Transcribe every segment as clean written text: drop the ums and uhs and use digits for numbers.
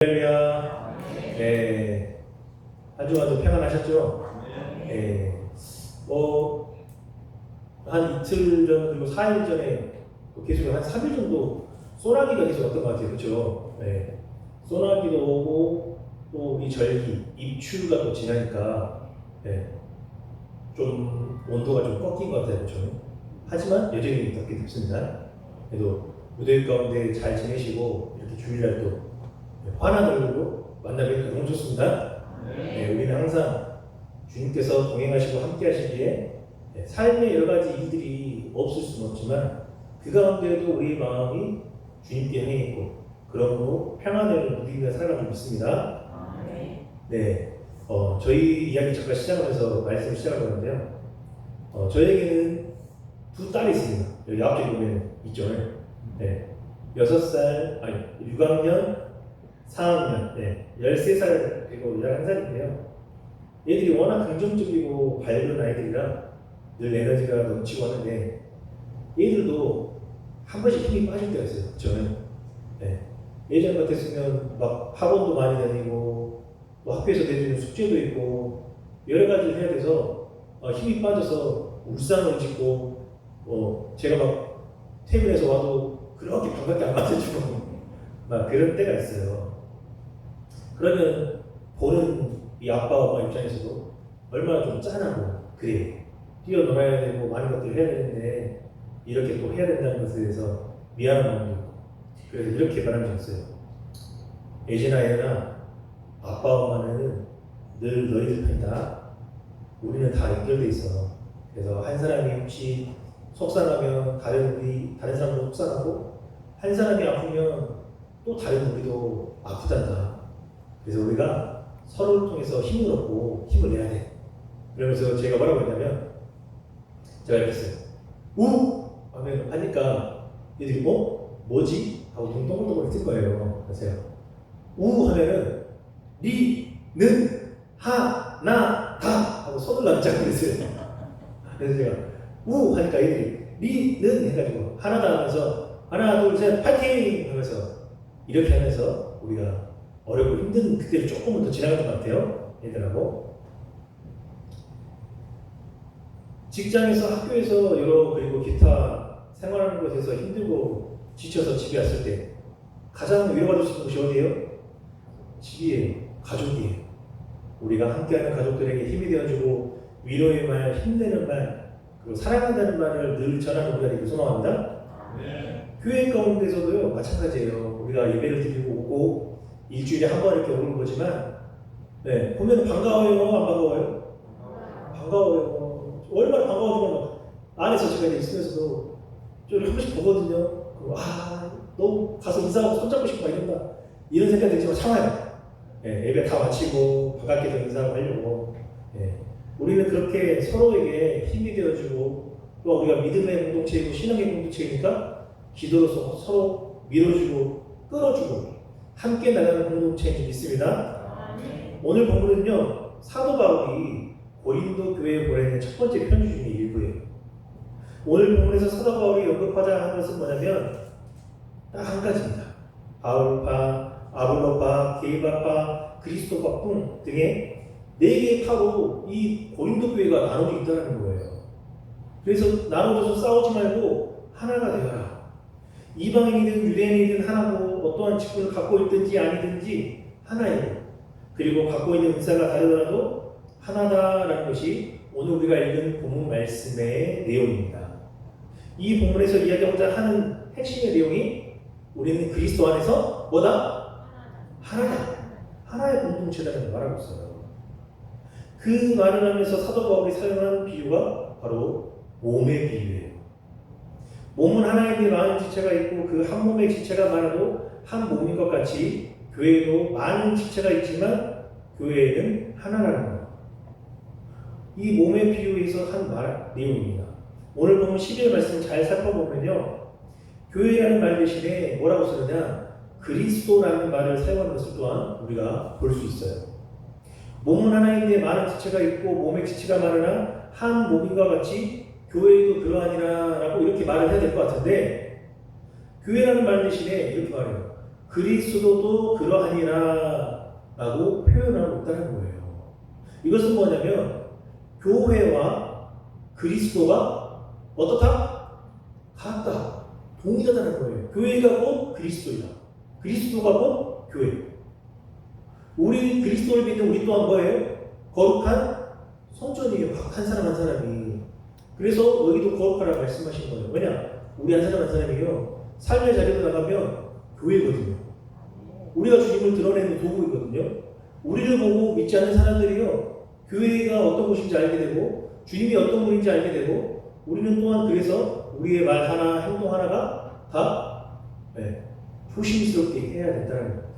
할렐루야. 네. 한 주간도 평안하셨죠? 네. 한 이틀 전, 그리고 4일 전에 계속 한 3일 정도 소나기가 계속 왔던 것 같아요. 그렇죠? 네. 소나기도 오고, 또 이 절기, 입추가 또 지나니까, 네. 좀 온도가 좀 꺾인 것 같아요. 그렇죠? 하지만 여전히 덥게 덥습니다. 그래도 무더위 가운데 잘 지내시고, 이렇게 주일날 또 환한 얼굴로 만나뵙니까 너무 좋습니다. 네, 우리는 항상 주님께서 동행하시고 함께 하시기에 삶의 여러 가지 일들이 없을 수는 없지만 그 가운데에도 우리 마음이 주님께 향해 있고 그러므로 평안을 누리며 살아가고 믿습니다. 네, 저희 이야기 잠깐 시작하면서 말씀 시작을 하는데요. 저에게는 두 딸이 있습니다. 여기 앞쪽에 보면 있죠. 네, 6살, 6학년 4학년, 13살, 그리고 11살인데요. 얘들이 워낙 긍정적이고 밝은 아이들이라 늘 에너지가 넘치고 하는데, 얘들도 한 번씩 힘이 빠질 때가 있어요. 저는. 예전 같았으면 막 학원도 많이 다니고, 또 학교에서 내주는 숙제도 있고, 여러 가지를 해야 돼서 힘이 빠져서 울상을 짓고, 제가 막 퇴근해서 와도 그렇게 반갑게 안 맞아주고, 막 그런 때가 있어요. 그러면 보는 이 아빠 엄마 입장에서도 얼마나 좀 짠하고 그래 뛰어놀아야 되고 많은 것들을 해야 되는데 이렇게 또 해야 된다는 것에 대해서 미안한 마음도 있고 그래서 이렇게 말한 적이 있어요. 예진아 예은아 아빠 엄마는 늘 너희들 편이다. 우리는 다 연결돼 있어. 그래서 한 사람이 혹시 속상하면 다른 사람도 속상하고 한 사람이 아프면 또 다른 우리도 아프단다. 그래서 우리가 서로를 통해서 힘을 얻고 힘을 내야 돼. 그러면서 제가 뭐라고 했냐면 제가 이렇게 했어요. 하면 하니까 얘들이 뭐지? 하고 동동동동을 뜬 거예요. 그래서 제가 하면은 리는 하나 다 하고 손을 납작 그랬어요. 그래서 제가 하니까 얘들이 리는 해가지고 하나다 하면서 하나 둘 셋 파이팅 하면서 이렇게 하면서 우리가 어렵고 힘든 그때를 조금은 더 지나간 것 같아요. 얘들하고 직장에서 학교에서 그리고 기타 생활하는 곳에서 힘들고 지쳐서 집에 왔을 때 가장 위로받을 수 있는 곳이 어디예요? 집이에요. 가족이에요. 우리가 함께하는 가족들에게 힘이 되어주고 위로의 말, 힘내는 말 그리고 사랑한다는 말을 늘 전하는 우리가 되길 소망합니다. 교회 가운데서도요 마찬가지예요. 우리가 예배를 드리고 오고 일주일에 한 번 이렇게 오는 거지만 보면 반가워요? 안 반가워요? 반가워요. 얼마나 반가워지면 안에서 제가 있으면서도 좀 한 번씩 보거든요. 너무 가서 인사하고 손잡고 싶고 막 이런다. 이런 생각이 들지만 참아요. 예배 다 마치고 반갑게 더 인사하고 하려고. 우리는 그렇게 서로에게 힘이 되어주고 또 우리가 믿음의 공동체이고 신앙의 공동체이니까 기도로서 서로 밀어주고 끌어주고 함께 나가는 공동체인 줄 믿습니다. 오늘 본문은요 사도 바울이 고린도 교회에 보내는 첫 번째 편지 중에 일부예요. 오늘 본문에서 사도 바울이 언급하자 하는 것은 뭐냐면 딱 한 가지입니다. 바울파, 아볼로파, 게이바파, 그리스도파 등의 4개의 파로 이 고린도 교회가 나눠져 있다는 거예요. 그래서 나눠져서 싸우지 말고 하나가 되어라. 이방인이든 유대인이든 하나고 어떠한 직분을 갖고 있든지 아니든지 하나이고 그리고 갖고 있는 은사가 다르더라도 하나다라는 것이 오늘 우리가 읽은 본문 말씀의 내용입니다. 이 본문에서 이야기하고자 하는 핵심의 내용이 우리는 그리스도 안에서 뭐다? 하나다. 하나의 공동체라는 말하고 있어요. 그 말을 하면서 사도 바울이 사용한 비유가 바로 몸의 비유예요. 몸은 하나님의 많은 지체가 있고 그 한 몸의 지체가 많아도 한 몸인 것 같이 교회에도 많은 지체가 있지만 교회에는 하나라는 거예요. 이 몸의 비유에서 한 내용입니다. 오늘 보면 12절 말씀 잘 살펴보면요. 교회라는 말 대신에 뭐라고 쓰느냐? 그리스도라는 말을 사용하는 것을 또한 우리가 볼 수 있어요. 몸은 하나인데 많은 지체가 있고 몸의 지체가 많으나 한 몸인과 같이 교회도 그러하니라 라고 이렇게 말을 해야 될 것 같은데 교회라는 말 대신에 이렇게 말해요. 그리스도도 그러하니라 라고 표현하고 있다는 거예요. 이것은 뭐냐면 교회와 그리스도가 어떻다? 같다. 동일하다는 거예요. 교회가 곧 그리스도이다. 그리스도가 곧 교회. 우리 그리스도를 믿는 우리 또한 뭐예요? 거룩한 성전이에요. 한 사람 한 사람이. 그래서 여기도 거룩하라고 말씀하신 거예요. 왜냐? 우리 한 사람 한 사람이요. 삶의 자리로 나가면 교회거든요. 우리가 주님을 드러내는 도구이거든요. 우리를 보고 믿지 않는 사람들이요. 교회가 어떤 곳인지 알게 되고 주님이 어떤 분인지 알게 되고 우리는 또한 그래서 우리의 말 하나, 행동 하나가 다 조심스럽게 해야 된다는 겁니다.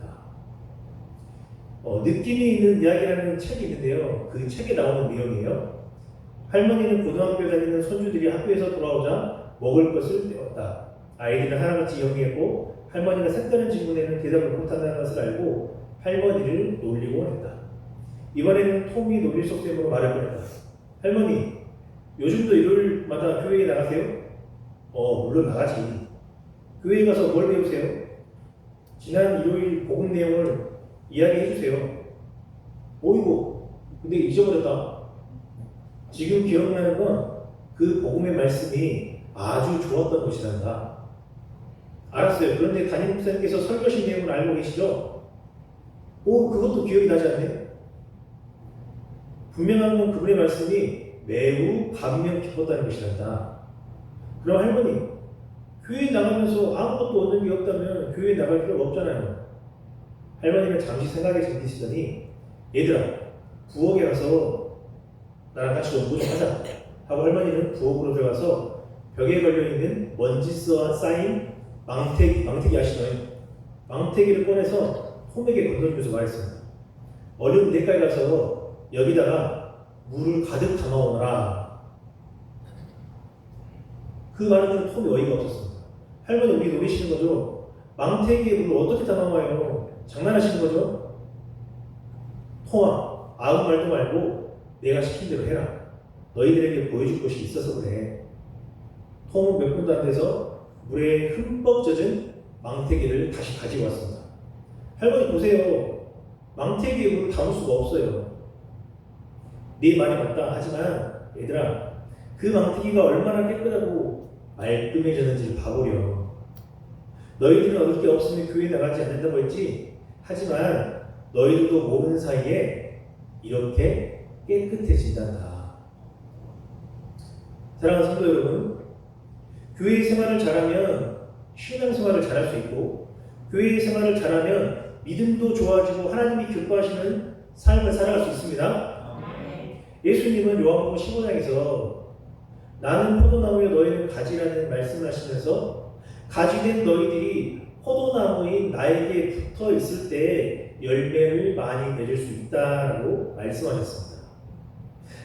느낌이 있는 이야기라는 책이 있는데요. 그 책에 나오는 내용이에요. 할머니는 고등학교 다니는 손주들이 학교에서 돌아오자 먹을 것을 내었다. 아이들은 하나같이 영리했고 할머니가 색다른 질문에는 대답을 못한다는 것을 알고 할머니를 놀리곤 했다. 이번에는 톰이 놀릴 속셈으로 말을 꺼냈다. 할머니, 요즘도 일요일마다 교회에 나가세요? 물론 나가지. 교회에 가서 뭘 배우세요? 지난 일요일 복음 내용을 이야기해 주세요. 이거 근데 잊어버렸다. 지금 기억나는 건 그 복음의 말씀이 아주 좋았던 것이란다. 알았어요. 그런데 담임 목사님께서 설교하신 내용을 알고 계시죠? 그것도 기억이 나지 않네. 분명한 건 그분의 말씀이 매우 감명 깊었다는 것이란다. 그럼 할머니, 교회 나가면서 아무것도 얻는 게 없다면 교회 나갈 필요가 없잖아요. 할머니는 잠시 생각에 잠기시더니 얘들아, 부엌에 가서 나랑 같이 연구 좀 하자 하고 할머니는 부엌으로 들어가서 벽에 걸려있는 먼지 쌓인 망태기 아시나요? 망태기를 꺼내서 톰에게 건져주면서 말했습니다. 얼른 내가에 가서 여기다가 물을 가득 담아오너라. 그 말을 듣는 톰이 어이가 없었습니다. 할머니 우리 노리시는 거죠? 망태기에 물을 어떻게 담아와요? 장난하시는 거죠? 톰아, 아무 말도 말고 내가 시킨 대로 해라. 너희들에게 보여줄 것이 있어서 그래. 톰은 몇 분도 안 돼서 물에 흠뻑 젖은 망태기를 다시 가지고 왔습니다. 할머니 보세요. 망태기에 물을 담을 수가 없어요. 네 말이 맞다. 하지만 얘들아, 그 망태기가 얼마나 깨끗하고 말끔해졌는지를 봐보렴. 너희들은 얻을 게 없으면 교회 나가지 않는다고 했지. 하지만 너희들도 모르는 사이에 이렇게 깨끗해진단다. 사랑하는 성도 여러분, 교회 생활을 잘하면 신앙 생활을 잘할 수 있고 교회 생활을 잘하면 믿음도 좋아지고 하나님이 기뻐하시는 삶을 살아갈 수 있습니다. 예수님은 요한복음 15장에서 나는 포도나무여 너희는 가지라는 말씀을 하시면서 가지된 너희들이 포도나무인 나에게 붙어 있을 때 열매를 많이 맺을 수 있다라고 말씀하셨습니다.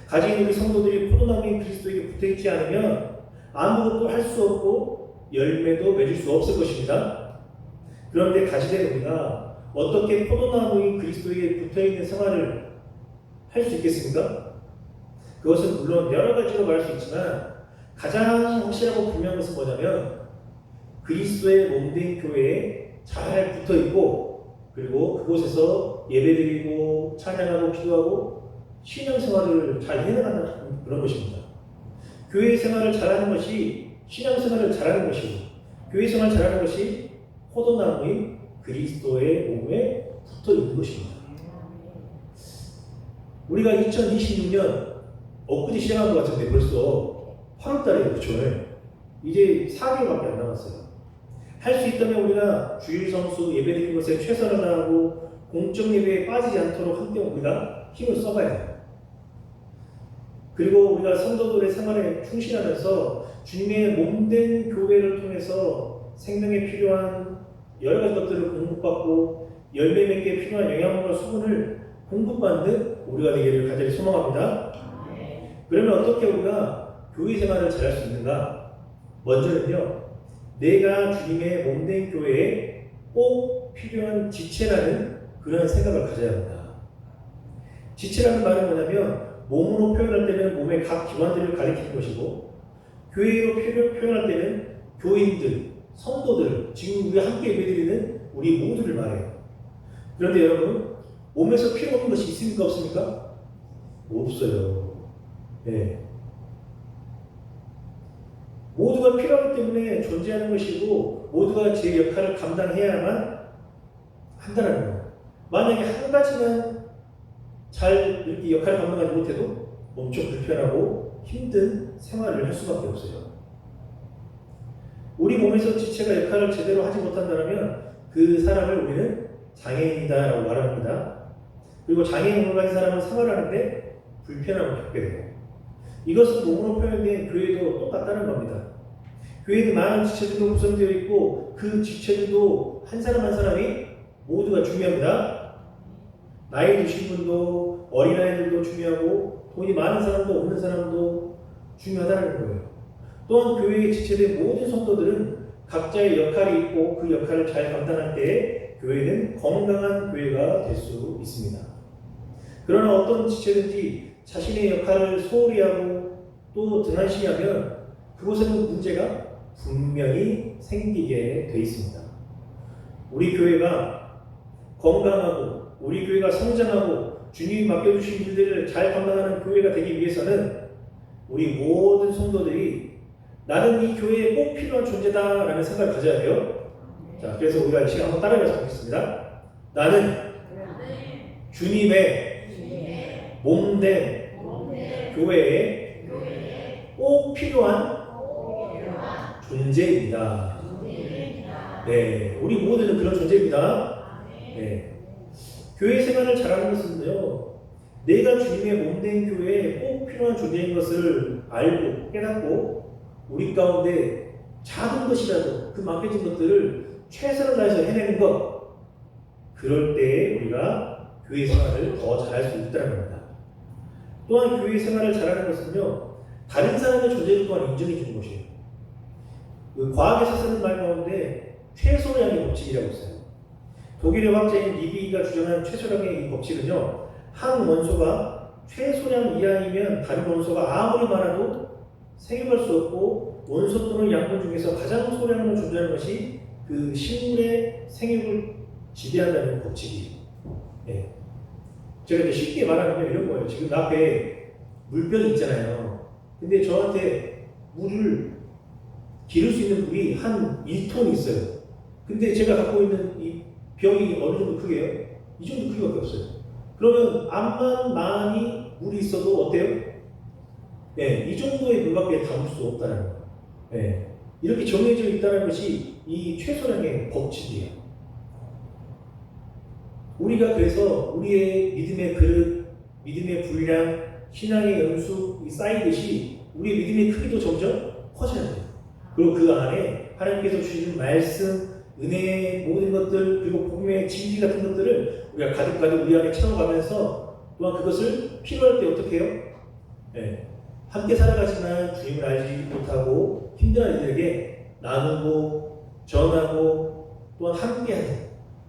가진 우리 성도들이 포도나무인 그리스도에게 붙어 있지 않으면 아무것도 할 수 없고 열매도 맺을 수 없을 것입니다. 그런데 가지된 우리가 어떻게 포도나무인 그리스도에게 붙어 있는 생활을 할 수 있겠습니까? 그것은 물론 여러 가지로 말할 수 있지만 가장 확실하고 분명한 것은 뭐냐면 그리스도의 몸된 교회에 잘 붙어 있고 그리고 그곳에서 예배드리고 찬양하고 기도하고 신앙생활을 잘 해나가는 그런 것입니다. 교회 생활을 잘하는 것이 신앙생활을 잘하는 것이고 교회 생활을 잘하는 것이 포도나무인 그리스도의 몸에 붙어 있는 것입니다. 우리가 2026년 엊그제 시작한 것 같은데 벌써 8월달에 그렇죠? 이제 4개월밖에 안 남았어요. 할 수 있다면 우리가 주일 성수 예배드리는 것에 최선을 다하고 공적 예배에 빠지지 않도록 함께 우리가 힘을 써봐야 돼요. 그리고 우리가 성도들의 생활에 충실하면서 주님의 몸된 교회를 통해서 생명에 필요한 여러 가지 것들을 공급받고 열매 맺기에 필요한 영양분과 수분을 공급받는 우리가 되기를 간절히 소망합니다. 그러면 어떻게 우리가 교회 생활을 잘할 수 있는가? 먼저는요, 내가 주님의 몸된 교회에 꼭 필요한 지체라는 그런 생각을 가져야 합니다. 지체라는 말은 뭐냐면 몸으로 표현할 때는 몸의 각 기관들을 가리키는 것이고 교회로 표현할 때는 교인들, 성도들, 지금 우리가 함께 예배드리는 우리 모두를 말해요. 그런데 여러분, 몸에서 필요 없는 것이 있습니까? 없습니까? 없어요. 네. 모두가 필요하기 때문에 존재하는 것이고 모두가 제 역할을 감당해야만 한다는 거예요. 만약에 한 가지만 잘 이렇게 역할을 감당하지 못해도 엄청 불편하고 힘든 생활을 할 수밖에 없어요. 우리 몸에서 지체가 역할을 제대로 하지 못한다면 그 사람을 우리는 장애인이다라고 말합니다. 그리고 장애인으로 가진 사람은 생활하는데 불편함을 겪게 돼요. 이것은 몸으로 표현된 교회도 똑같다는 겁니다. 교회는 많은 지체들로 구성되어 있고 그 지체들도 한 사람 한 사람이 모두가 중요합니다. 나이 드신 분도 어린아이들도 중요하고 돈이 많은 사람도 없는 사람도 중요하다는 거예요. 또한 교회에 지체된 모든 성도들은 각자의 역할이 있고 그 역할을 잘 감당할 때에 교회는 건강한 교회가 될 수 있습니다. 그러나 어떤 지체든지 자신의 역할을 소홀히 하고 또 등한시하면 그곳에는 문제가 분명히 생기게 돼 있습니다. 우리 교회가 건강하고 우리 교회가 성장하고 주님이 맡겨주신 일들을 잘 감당하는 교회가 되기 위해서는 우리 모든 성도들이 나는 이 교회에 꼭 필요한 존재다라는 생각을 가져야 돼요. 자, 그래서 우리가 이 시간 한번 따라해서 보겠습니다. 나는 주님의 몸된 교회에 꼭 필요한 존재입니다. 네, 우리 모두는 그런 존재입니다. 네. 교회 생활을 잘하는 것은요, 내가 주님의 몸된 교회에 꼭 필요한 존재인 것을 알고 깨닫고 우리 가운데 작은 것이라도 그 맡겨진 것들을 최선을 다해서 해내는 것, 그럴 때 우리가 교회 생활을 더 잘할 수 있다는 겁니다. 또한 교회 생활을 잘하는 것은요, 다른 사람의 존재를 또한 인정해 주는 것이에요. 그 과학에서 쓰는 말 가운데 최소량의 법칙이라고 있어요. 독일의 화학자인 리비가 주장한 최소량의 이 법칙은요, 한 원소가 최소량 이하이면 다른 원소가 아무리 많아도 생육할 수 없고 원소 또는 양분 중에서 가장 소량으로 존재하는 것이 그 식물의 생육을 지배한다는 법칙이에요. 네. 제가 이제 쉽게 말하면 이런 거예요. 지금 앞에 물병이 있잖아요. 근데 저한테 물을 기를 수 있는 물이 한 1톤 있어요. 근데 제가 갖고 있는 이 병이 어느 정도 크게요? 이 정도 크기밖에 없어요. 그러면 암만 많이 물이 있어도 어때요? 네, 이 정도의 물밖에 담을 수 없다는 거예요. 네, 이렇게 정해져 있다는 것이 이 최소량의 법칙이에요. 우리가 그래서 우리의 믿음의 그릇, 믿음의 분량, 신앙의 연수 쌓이듯이 우리의 믿음의 크기도 점점 커져야 돼요. 그리고 그 안에 하나님께서 주시는 말씀, 은혜의 모든 것들, 그리고 복음의 진리 같은 것들을 우리가 가득가득 우리 안에 채워가면서 또한 그것을 필요할 때 어떻게 해요? 네. 함께 살아가지만 주님을 알지 못하고 힘든 이들에게 나누고 전하고 또한 함께하는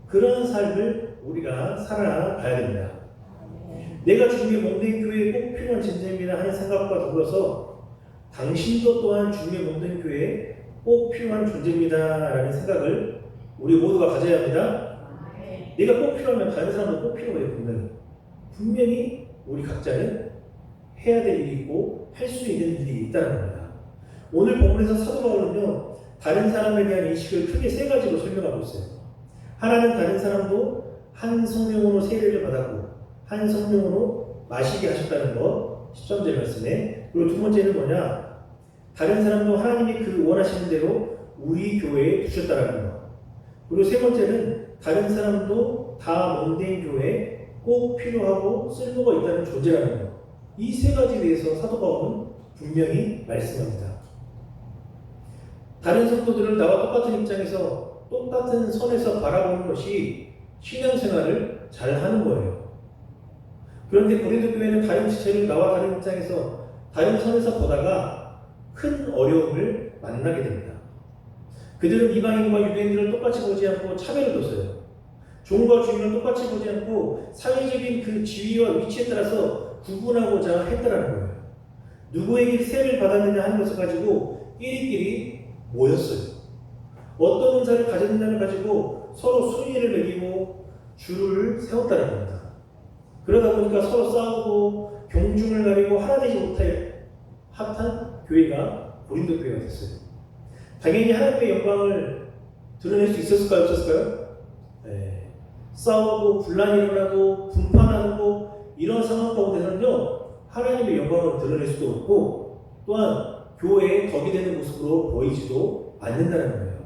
그런 삶을 우리가 살아가야 됩니다. 내가 주님의 몸된 교회에 꼭 필요한 존재입니다 하는 생각과 더불어서 당신도 또한 주님의 몸된 교회에 꼭 필요한 존재입니다 라는 생각을 우리 모두가 가져야 합니다. 내가 꼭 필요하면 다른 사람도 꼭 필요해요. 분명히 우리 각자는 해야 될 일이 있고 할 수 있는 일이 있다는 겁니다. 오늘 본문에서 사도 바울은요, 다른 사람에 대한 인식을 크게 세 가지로 설명하고 있어요. 하나는 다른 사람도 한 성령으로 세례를 받았고 한 성령으로 마시게 하셨다는 것, 13절 말씀에. 그리고 두 번째는 뭐냐, 다른 사람도 하나님이 그 원하시는 대로 우리 교회에 두셨다는 것. 그리고 세 번째는 다른 사람도 다 몸된 교회에 꼭 필요하고 쓸모가 있다는 존재라는 것. 이 세 가지에 대해서 사도 바울은 분명히 말씀합니다. 다른 성도들을 나와 똑같은 입장에서 똑같은 선에서 바라보는 것이 신앙생활을 잘 하는 거예요. 그런데 고린도 교회는 다른 지체를 나와 다른 입장에서 다른 선에서 보다가 큰 어려움을 만나게 됩니다. 그들은 이방인과 유대인들을 똑같이 보지 않고 차별을 뒀어요. 종과 주인을 똑같이 보지 않고 사회적인 그 지위와 위치에 따라서 구분하고자 했다는 거예요. 누구에게 세를 받았느냐 하는 것을 가지고 끼리끼리 모였어요. 어떤 은사를 가졌느냐를 가지고 서로 순위를 매기고 줄을 세웠다는 겁니다. 그러다 보니까 서로 싸우고 경중을 가리고 하나 되지 못할 핫한 교회가 고린도 교회가 됐어요. 당연히 하나님의 영광을 드러낼 수 있었을까요? 없었을까요? 네. 싸우고 분란이 일어나고 분판하고 이런 상황 가운데서는요, 하나님의 영광을 드러낼 수도 없고 또한 교회에 덕이 되는 모습으로 보이지도 않는다는 거예요.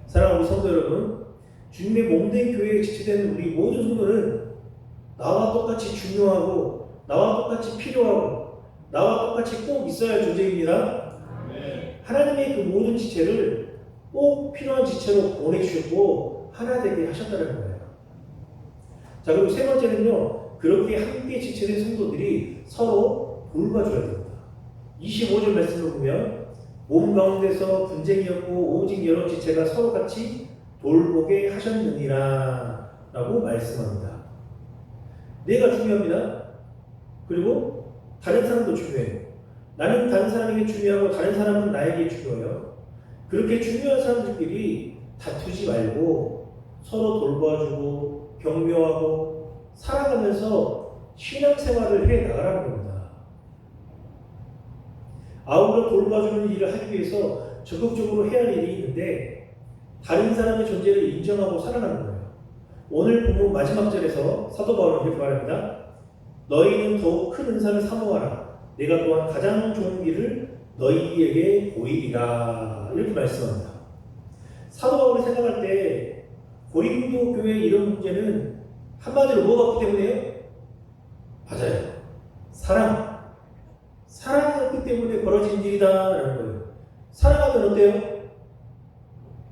사랑하는 성도 여러분, 주님의 몸된 교회에 지체된 우리 모든 성도는 나와 똑같이 중요하고 나와 똑같이 필요하고 나와 똑같이 꼭 있어야 할 존재입니다. 네. 하나님의 그 모든 지체를 꼭 필요한 지체로 보내주셨고 하나 되게 하셨다는 거예요. 자, 그리고 세 번째는요, 그렇게 함께 지체된 성도들이 서로 돌봐줘야 됩니다. 25절 말씀을 보면 몸 가운데서 분쟁이었고 오직 여러 지체가 서로 같이 돌보게 하셨느니라 라고 말씀합니다. 내가 중요합니다. 그리고 다른 사람도 중요해요. 나는 다른 사람에게 중요하고 다른 사람은 나에게 중요해요. 그렇게 중요한 사람들끼리 다투지 말고 서로 돌봐주고 격려하고 사랑하면서 신앙생활을 해 나가라는 겁니다. 아울러 돌봐주는 일을 하기 위해서 적극적으로 해야 할 일이 있는데 다른 사람의 존재를 인정하고 사랑하는 거예요. 오늘 본문 마지막 절에서 사도 바울은 이렇게 말합니다. 너희는 더욱 큰 은사를 사모하라. 내가 또한 가장 좋은 길을 너희에게 보이리라. 이렇게 말씀합니다. 사도 바울이 생각할 때 고린도 교회의 이런 문제는 한마디로 뭐가 없기 때문에요? 맞아요. 사랑이 없기 때문에 벌어진 일이다라는 거예요. 사랑하면 어때요?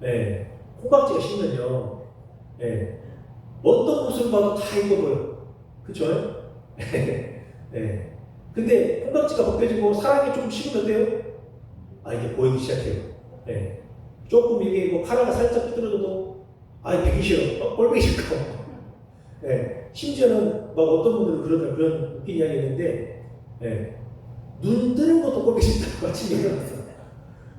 네, 콩깍지가 씹면요. 네, 어떤 모습을 봐도 다 익어 보여. 그쵸? 네. 근데 콩깍지가 벗겨지고 사랑이 좀 식으면 어때요? 아, 이게 보이기 시작해요. 네. 조금 이게 뭐 카라가 살짝 삐뚤어져도 배기 싫어. 꼴보기 싫고. 네. 심지어는 막 어떤 분들은 그런 웃긴 이야기 했는데, 네. 눈 뜨는 것도 꼴보기 싫다고 아침에 일어났어요.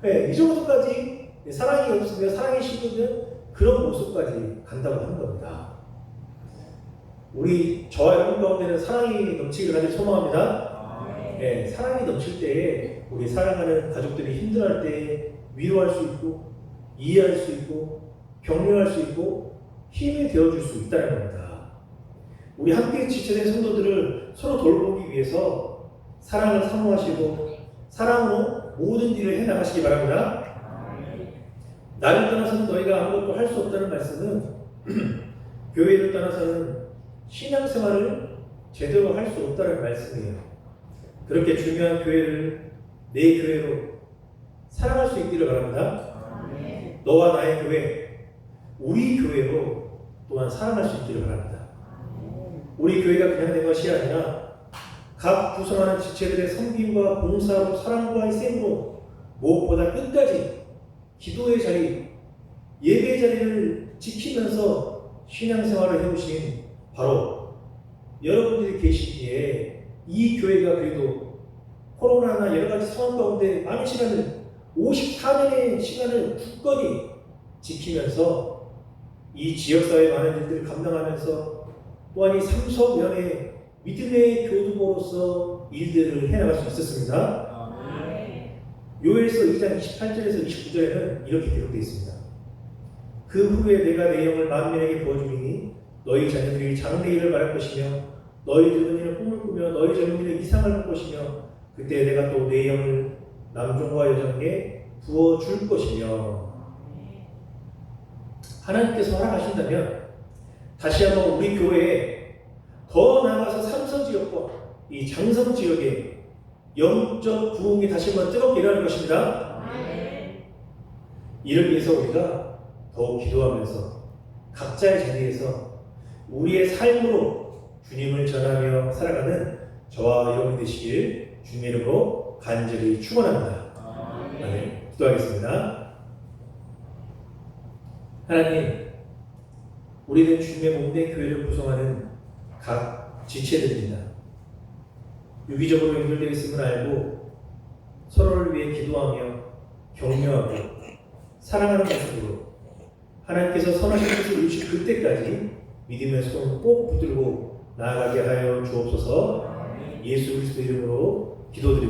네. 이 정도까지 사랑이 없으면, 사랑이 식으면 그런 모습까지 간다고 하는 겁니다. 저와 여러분 가운데는 사랑이 넘치기를 간절히 소망합니다. 네, 사랑이 넘칠 때 우리 사랑하는 가족들이 힘들어할 때 위로할 수 있고 이해할 수 있고 격려할 수 있고 힘이 되어줄 수 있다는 겁니다. 우리 함께 지체된 성도들을 서로 돌보기 위해서 사랑을 사모하시고 사랑으로 모든 일을 해나가시기 바랍니다. 나를 떠나서는 너희가 아무것도 할 수 없다는 말씀은 교회를 떠나서는 신앙생활을 제대로 할 수 없다는 말씀이에요. 그렇게 중요한 교회를 내 교회로 사랑할 수 있기를 바랍니다. 너와 나의 교회, 우리 교회로 또한 사랑할 수 있기를 바랍니다. 우리 교회가 그냥 된 것이 아니라 각 구성하는 지체들의 섬김과 봉사로 사랑과 희생으로 무엇보다 끝까지 기도의 자리, 예배의 자리를 지키면서 신앙생활을 해오신 바로 여러분들이 계시기에 이 교회가 그래도 코로나나 여러 가지 상황 가운데 많은 시간을 54년의 시간을 굳건히 지키면서 이 지역사회 많은 일들을 감당하면서 또한 이 삼성연의 믿음의 교두보로서 일들을 해나갈 수 있었습니다. 요엘서 2장 28절에서 29절에는 이렇게 기록되어 있습니다. 그 후에 내가 내 영을 만민에게 부어주리니 너희 자녀들이 장래일을 말할 것이며 너희 늙은이는 꿈을 꾸며 너희 젊은이는 이상을 볼 것이며 그때 내가 또 내 영을 남종과 여자에게 부어줄 것이며 하나님께서 허락하신다면 다시 한번 우리 교회에 더 나아가서 삼성 지역과 이 장성 지역에 영적 부흥이 다시 한번 뜨겁게 일어날 것입니다. 이를 위해서 우리가 더욱 기도하면서 각자의 자리에서 우리의 삶으로 주님을 전하며 살아가는 저와 여러분 되시길 주님의 이름으로 간절히 축원합니다. 네, 기도하겠습니다. 하나님, 우리는 주님의 몸된 교회를 구성하는 각 지체들입니다. 유기적으로 연결되어 있음을 알고 서로를 위해 기도하며 격려하고 사랑하는 모습으로 하나님께서 선하신 뜻을 이루실 그때까지 믿음의 손을 꼭 붙들고 나아가게 하여 주옵소서. 예수 그리스도 이름으로 기도드립니다.